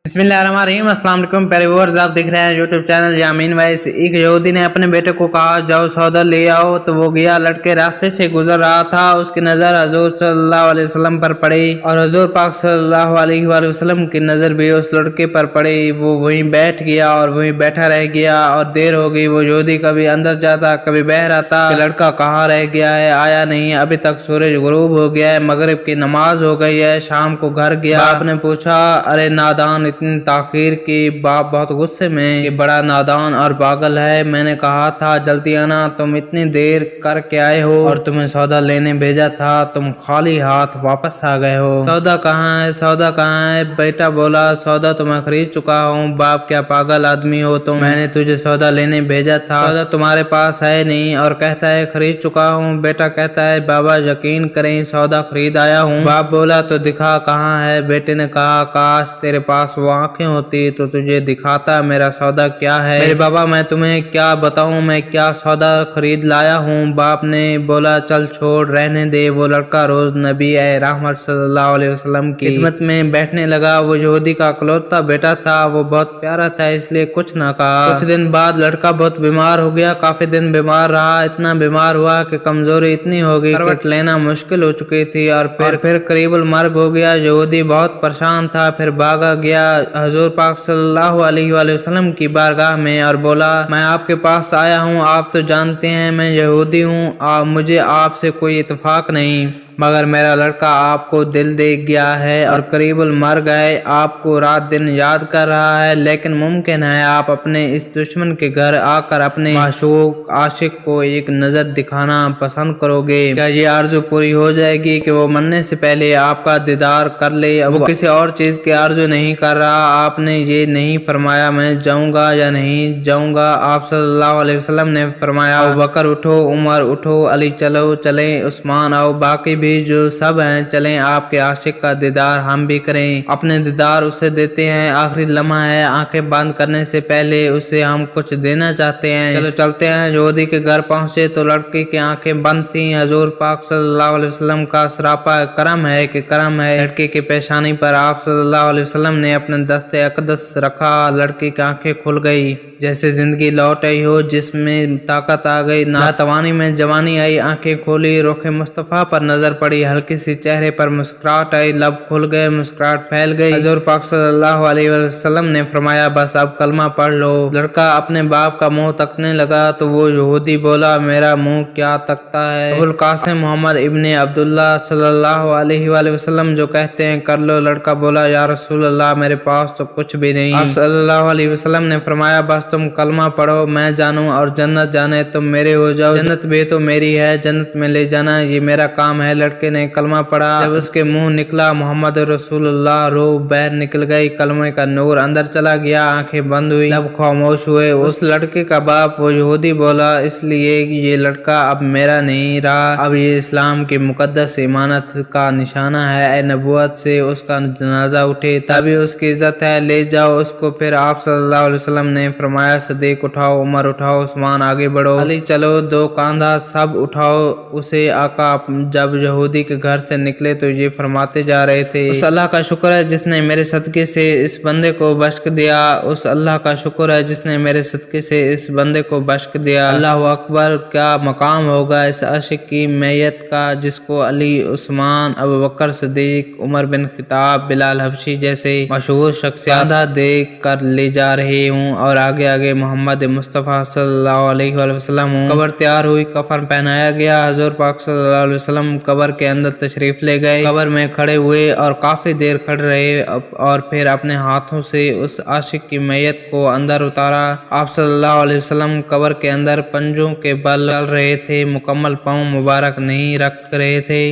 बिस्मिल्लाहिर्रहमानिर्रहीम। अस्सलाम वालेकुम प्यारे व्यूअर्स, आप देख रहे हैं यूट्यूब चैनल यामीन वैस। एक यहूदी ने अपने बेटे को कहा जाओ सौदा ले आओ, तो वो गया। लड़के रास्ते से गुजर रहा था, उसकी नज़र हजूर सल्लल्लाहु अलैहि वसल्लम पर पड़ी और हजूर पाक सल्लल्लाहु अलैहि वसल्लम की नज़र भी उस लड़के पर पड़ी। वो वहीं बैठ गया और वहीं बैठा रह गया और देर हो गई। वो यहूदी कभी अंदर जाता कभी बाहर आता कि लड़का कहाँ रह गया है, आया नहीं, अभी तक सूरज गुरूब हो गया है, मगरिब की नमाज हो गई है। शाम को घर गया। आपने पूछा, अरे नादान, इतनी ताखीर की। बाप बहुत गुस्से में कि बड़ा नादान और पागल है, मैंने कहा था जल्दी आना, तुम इतनी देर करके आए हो और तुम्हें सौदा लेने भेजा था, तुम खाली हाथ वापस आ गए हो। सौदा कहाँ है, सौदा कहाँ है? बेटा बोला, सौदा तो मैं खरीद चुका हूँ। बाप क्या पागल आदमी हो तुम, मैंने तुझे सौदा लेने भेजा था, सौदा तुम्हारे पास है नहीं और कहता है खरीद चुका हूँ। बेटा कहता है बाबा यकीन करें सौदा खरीद आया हूँ। बाप बोला तो दिखा कहाँ है। बेटे ने कहा काश तेरे पास वो आंखें होती तो तुझे दिखाता मेरा सौदा क्या है। मेरे बाबा मैं तुम्हें क्या बताऊं, मैं क्या सौदा खरीद लाया हूँ। बाप ने बोला चल छोड़, रहने दे। वो लड़का रोज नबी रहमत सल्लल्लाहु अलैहि वसल्लम की खिदमत में बैठने लगा। वो यहूदी का इकलौता बेटा था, वो बहुत प्यारा था, इसलिए कुछ ना कहा। कुछ दिन बाद लड़का बहुत बीमार हो गया, काफी दिन बीमार रहा। इतना बीमार हुआ कि कमजोरी इतनी हो गई, करवट लेना मुश्किल हो चुकी थी और फिर करीबल मर्ग हो गया। यहूदी बहुत परेशान था, फिर भागा गया हजूर पाक सल्लल्लाहु अलैहि वसल्लम की बारगाह में और बोला मैं आपके पास आया हूँ, आप तो जानते हैं मैं यहूदी हूँ, मुझे आपसे कोई इत्तेफाक नहीं, मगर मेरा लड़का आपको दिल दे गया है और करीबल मर गए, आपको रात दिन याद कर रहा है, लेकिन मुमकिन है आप अपने इस दुश्मन के घर आकर अपने माशूक आशिक को एक नजर दिखाना पसंद करोगे। क्या ये आरज़ू पूरी हो जाएगी कि वो मरने से पहले आपका दीदार कर ले? वो किसी और चीज की आरज़ू नहीं कर रहा। आपने ये नहीं फरमाया मैं जाऊंगा या नहीं जाऊंगा। आप सल्लल्लाहु अलैहि वसल्लम ने फरमाया अबू बकर उठो, उमर उठो, अली चलो चले, उस्मान आओ, बाकी भी जो सब हैं चलें, आपके आशिक का दीदार हम भी करें। अपने दीदार उसे देते हैं, आखिरी लम्हा है, आंखें बंद करने से पहले उसे हम कुछ देना चाहते हैं, चलो चलते हैं। यहूदी के घर पहुंचे तो लड़की की आंखें बंद थी। हजूर पाक सल्लल्लाहु अलैहि वसल्लम का सरापा करम है कि करम है। लड़के की पेशानी पर आप सल्लल्लाहु अलैहि वसल्लम ने अपने दस्ते अकदस रखा। लड़की की आंखें खुल गई, जैसे जिंदगी लौट आई हो, जिसमें ताकत आ गई, नातवानी में जवानी आई। आंखें खोली, रुख मुस्तफ़ा पर नजर पड़ी, हल्की सी चेहरे पर मुस्कुराहट आई, लब खुल गए, मुस्कुराहट फैल गई। हजूर पाक सल्लल्लाहु अलैहि वसल्लम ने फरमाया बस अब कलमा पढ़ लो। लड़का अपने बाप का मुंह तकने लगा तो वो यहूदी बोला मेरा मुंह क्या तकता है? अबुल कासिम मोहम्मद इब्ने अब्दुल्ला सल्लल्लाहु अलैहि वसल्लम जो कहते हैं कर लो। लड़का बोला या रसूल अल्लाह मेरे पास तो कुछ भी नहीं। आप सल्लल्लाहु अलैहि वसल्लम ने फरमाया बस तुम कलमा पढ़ो, मैं जानूं और जन्नत जाने तुम मेरे हो जाओ, जन्नत भी तो मेरी है, जन्नत में ले जाना ये मेरा काम है। लड़के ने कलमा पढ़ा, जब उसके मुंह निकला मोहम्मद रसूलुल्लाह, रूह बाहर निकल गई, कलमे का नूर अंदर चला गया, आंखें बंद हुई, लब खामोश हुए। उस लड़के का बाप वो यहूदी बोला इसलिए ये लड़का अब मेरा नहीं रहा, अब ये इस्लाम की मुकद्दस इमानत का निशाना है, नबुवत से उसका जनाजा उठे तभी उसकी इज्जत है, ले जाओ उसको। फिर आप सल्लल्लाहु अलैहि वसल्लम ने फरमाया सदीक उठाओ, उमर उठाओ, उस्मान आगे बढ़ो, अली चलो, दो कांधा सब उठाओ उसे। आका जब यहूदी के घर से निकले तो ये फरमाते जा रहे थे उस अल्लाह का शुक्र है जिसने मेरे सदके से इस बंदे को बख्श दिया, उस अल्लाह का शुक्र है जिसने मेरे सदके से इस बंदे को बख्श दिया। अल्लाह अकबर, क्या मकाम होगा इस आशिक की मैयत का जिसको अली, उस्मान, अबू बकर सिद्दीक, उमर बिन खिताब, बिलाल हबशी जैसे मशहूर शख्सियत देख कर ले जा रहे हूँ। और आगे आगे मोहम्मद मुस्तफ़ा सल्लल्लाहु अलैहि वसल्लम हूँ। कब्र तैयार हुई, कफन पहनाया गया, हजूर पाक सल्लल्लाहु अलैहि वसल्लम कब्र के अंदर तशरीफ ले गए, कब्र में खड़े हुए और काफी देर खड़े रहे और फिर अपने हाथों से उस आशिक की मैयत को अंदर उतारा। आप सल्लल्लाहु अलैहि वसल्लम कब्र के अंदर पंजों के बल चल रहे थे, मुकम्मल पाँव मुबारक नहीं रख रहे थे।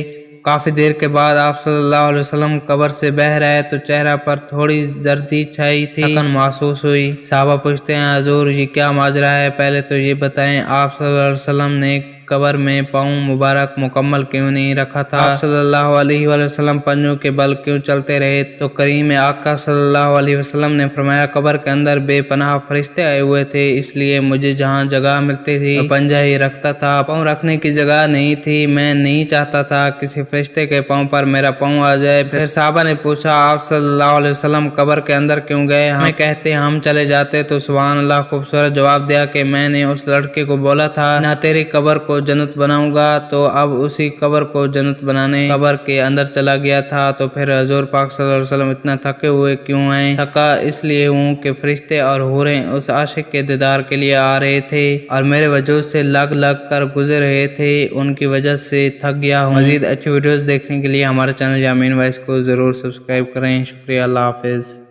काफी देर के बाद आप सल्लल्लाहु अलैहि वसल्लम कब्र से बह रहे तो चेहरा पर थोड़ी जर्दी छाई थी, थकन महसूस हुई। साहबा पूछते हैं हजूर ये क्या माजरा है, पहले तो ये बताएं। आप सल्लल्लाहु अलैहि वसल्लम ने कब्र में पाँव मुबारक मुकम्मल क्यों नहीं रखा था? आप सल्लल्लाहु अलैहि वसल्लम पंजों के बल क्यों चलते रहे? तो करीम आका सल्लल्लाहु अलैहि वसल्लम ने फरमाया, कब्र के अंदर बेपनाह फरिश्ते आए हुए थे, इसलिए मुझे जहाँ जगह मिलती थी तो पंजा ही रखता था। पाँव रखने की जगह नहीं थी, मैं नहीं चाहता था किसी फरिश्ते के पाँव पर मेरा पाँव आ जाए। फिर साहबा ने पूछा, आप सल्लल्लाहु अलैहि वसल्लम कब्र के अंदर क्यों गए? हमें कहते हम चले जाते। तो सुभान अल्लाह खूबसूरत जवाब दिया कि मैंने उस लड़के को बोला था ना तेरी कब्र को जन्नत बनाऊंगा, तो अब उसी कब्र को जन्नत बनाने कब्र के अंदर चला गया था। तो फिर हजूर पाक सल्लल्लाहु अलैहि वसल्लम इतना थके हुए क्यों हैं? थका इसलिए हूँ कि फरिश्ते और हूरें उस आशिक के दीदार के लिए आ रहे थे और मेरे वजूद से लग लग कर गुजर रहे थे, उनकी वजह से थक गया हूँ। मजीद अच्छी वीडियोस देखने के लिए हमारे चैनल यामीन वॉइस को जरूर सब्सक्राइब करें। शुक्रिया, अल्लाह हाफिज।